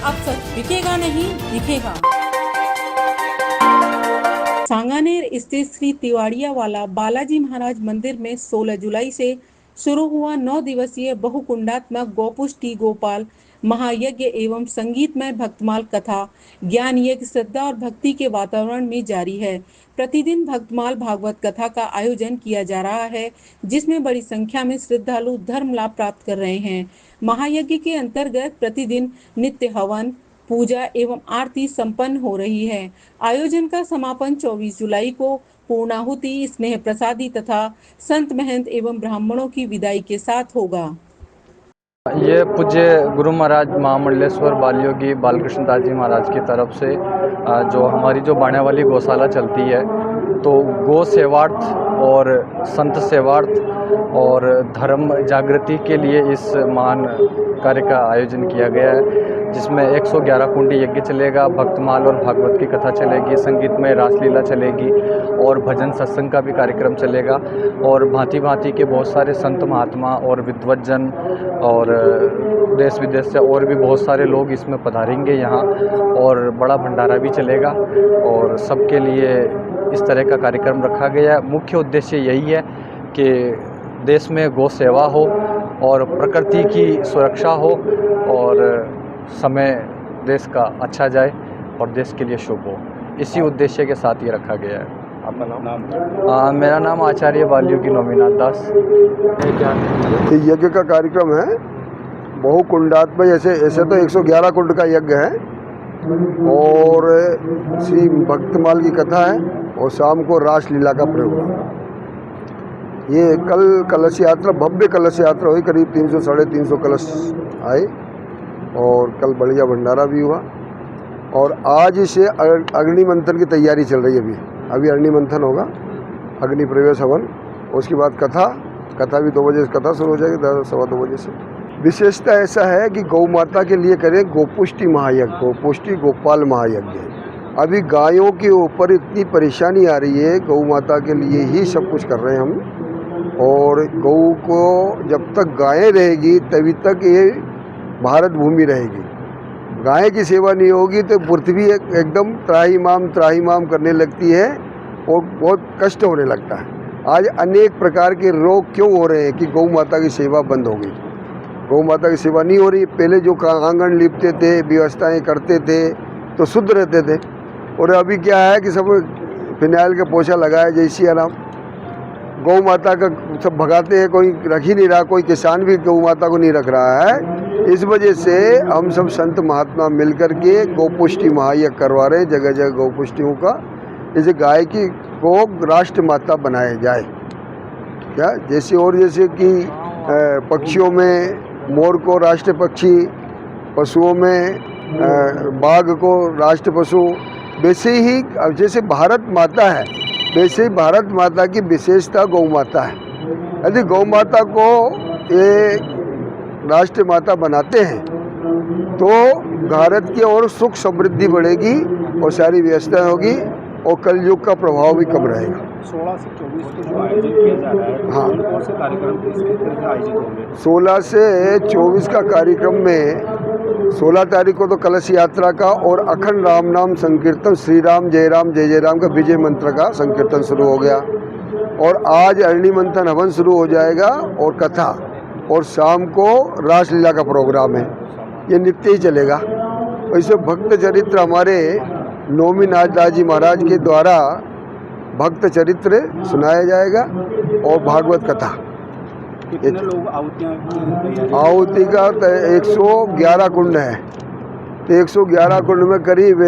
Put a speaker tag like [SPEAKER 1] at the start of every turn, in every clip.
[SPEAKER 1] अब सच दिखेगा नहीं दिखेगा। सांगानेर स्थित श्री तिवाड़िया वाला बालाजी महाराज मंदिर में 16 जुलाई से शुरू हुआ 9 दिवसीय बहुकुंडात्मक गोपुष्टि गोपाल महायज्ञ एवं संगीतमय भक्तमाल कथा ज्ञान यज्ञ श्रद्धा और भक्ति के वातावरण में जारी है। प्रतिदिन भक्तमाल भागवत कथा का आयोजन किया जा रहा है, जिसमें बड़ी संख्या में श्रद्धालु धर्म लाभ प्राप्त कर रहे हैं। महायज्ञ के अंतर्गत प्रतिदिन नित्य हवन पूजा एवं आरती संपन्न हो रही है। आयोजन का समापन 24 जुलाई को पूर्णाहुति स्नेह प्रसादी तथा संत महंत एवं ब्राह्मणों की विदाई के साथ होगा।
[SPEAKER 2] ये पूज्य गुरु महाराज महामंडलेश्वर बालयोगी बालकृष्ण दास जी महाराज की तरफ से जो हमारी जो बाणे वाली गौशाला चलती है, तो गौ सेवार्थ और संत सेवार्थ और धर्म जागृति के लिए इस महान कार्य का आयोजन किया गया है, जिसमें 111 कुंडी यज्ञ चलेगा, भक्तमाल और भागवत की कथा चलेगी, संगीतमय रासलीला चलेगी और भजन सत्संग का भी कार्यक्रम चलेगा। और भांति भांति के बहुत सारे संत महात्मा और विद्वज्जन और देश विदेश से और भी बहुत सारे लोग इसमें पधारेंगे यहाँ, और बड़ा भंडारा भी चलेगा और सबके लिए इस तरह का कार्यक्रम रखा गया है। मुख्य उद्देश्य यही है कि देश में गौ सेवा हो और प्रकृति की सुरक्षा हो और समय देश का अच्छा जाए और देश के लिए शुभ हो। इसी उद्देश्य के साथ ये रखा गया है। आपका नाम? मेरा नाम आचार्य बालयोगी नोमीनाथ दास।
[SPEAKER 3] यज्ञ का कार्यक्रम है बहुकुंडात्मक, ऐसे तो 111 कुंड का यज्ञ है और श्री भक्तमाल की कथा है और शाम को रासलीला का प्रोग्राम। ये कल कलश यात्रा, भव्य कलश यात्रा हुई, करीब 300 साढ़े 300 कलश आए और कल बढ़िया भंडारा भी हुआ। और आज से अग्नि मंथन की तैयारी चल रही है। अभी अग्नि मंथन होगा, अग्नि प्रवेश हवन, उसके बाद कथा भी 2 बजे से कथा शुरू हो जाएगी, 2:15 बजे से। विशेषता ऐसा है कि गौ माता के लिए करें गोपुष्टि महायज्ञ, गोपुष्टि गोपाल महायज्ञ। अभी गायों के ऊपर इतनी परेशानी आ रही है, गौ माता के लिए ही सब कुछ कर रहे हैं हम। और गौ को जब तक गायें रहेगी तभी तक ये भारत भूमि रहेगी। गाय की सेवा नहीं होगी तो पृथ्वी एकदम त्राहिमाम करने लगती है और बहुत कष्ट होने लगता है। आज अनेक प्रकार के रोग क्यों हो रहे हैं कि गौ माता की सेवा बंद हो गई। गौ माता की सेवा नहीं हो रही। पहले जो आंगन लिपते थे, व्यवस्थाएं करते थे तो शुद्ध रहते थे, और अभी क्या है कि सब फिनाइल का पोछा लगाया, जय सिया राम। गौ माता का सब भगाते हैं, कोई रख ही नहीं रहा, कोई किसान भी गौ माता को नहीं रख रहा है। इस वजह से हम सब संत महात्मा मिलकर के गोपुष्टि महायज्ञ करवा रहे हैं जगह जगह गौपुष्टियों का। जैसे गाय की को राष्ट्र माता बनाया जाए, क्या जैसे और जैसे कि पक्षियों में मोर को राष्ट्र पक्षी, पशुओं में बाघ को राष्ट्र पशु, वैसे ही जैसे भारत माता है वैसे ही भारत माता की विशेषता गौ माता है। यदि गौ माता को ये राष्ट्र माता बनाते हैं तो भारत की और सुख समृद्धि बढ़ेगी और सारी व्यवस्थाएं होगी और कलयुग का प्रभाव भी कम रहेगा।
[SPEAKER 4] 16 से 24 को जो आयोजन किया जा रहा है,
[SPEAKER 3] हाँ,
[SPEAKER 4] कौन से कार्यक्रम किस तरह से आयोजित होंगे?
[SPEAKER 3] 16 से 24 का कार्यक्रम में 16 तारीख को तो कलश यात्रा का और अखंड राम नाम संकीर्तन, श्री राम जय राम का विजय मंत्र का संकीर्तन शुरू हो गया। और आज अग्नि मंथन हवन शुरू हो जाएगा और कथा, और शाम को रासलीला का प्रोग्राम है। ये नित्य ही चलेगा। वैसे भक्त चरित्र हमारे नोमीनाथ दास जी महाराज के द्वारा भक्त चरित्र सुनाया जाएगा और भागवत कथा।
[SPEAKER 4] कितने लोग
[SPEAKER 3] आहुति का 111 कुंड है, तो 111 कुंड में करीब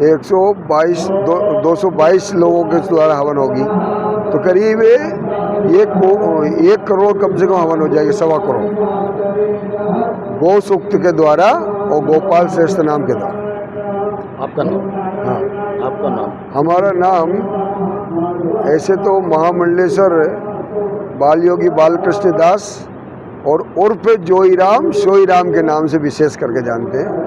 [SPEAKER 3] 222 लोगों के द्वारा हवन होगी, तो करीब 1 करोड़ कम से कम हवन हो जाएगी, 1.25 करोड़ गौ सूक्त के द्वारा और गोपाल श्रेष्ठ नाम के द्वारा।
[SPEAKER 2] आपका नाम?
[SPEAKER 3] हाँ,
[SPEAKER 2] आपका नाम?
[SPEAKER 3] हमारा नाम ऐसे तो महामंडलेश्वर बालयोगी बालकृष्ण दास और उर्फ जोई राम सोई राम के नाम से विशेष करके जानते हैं।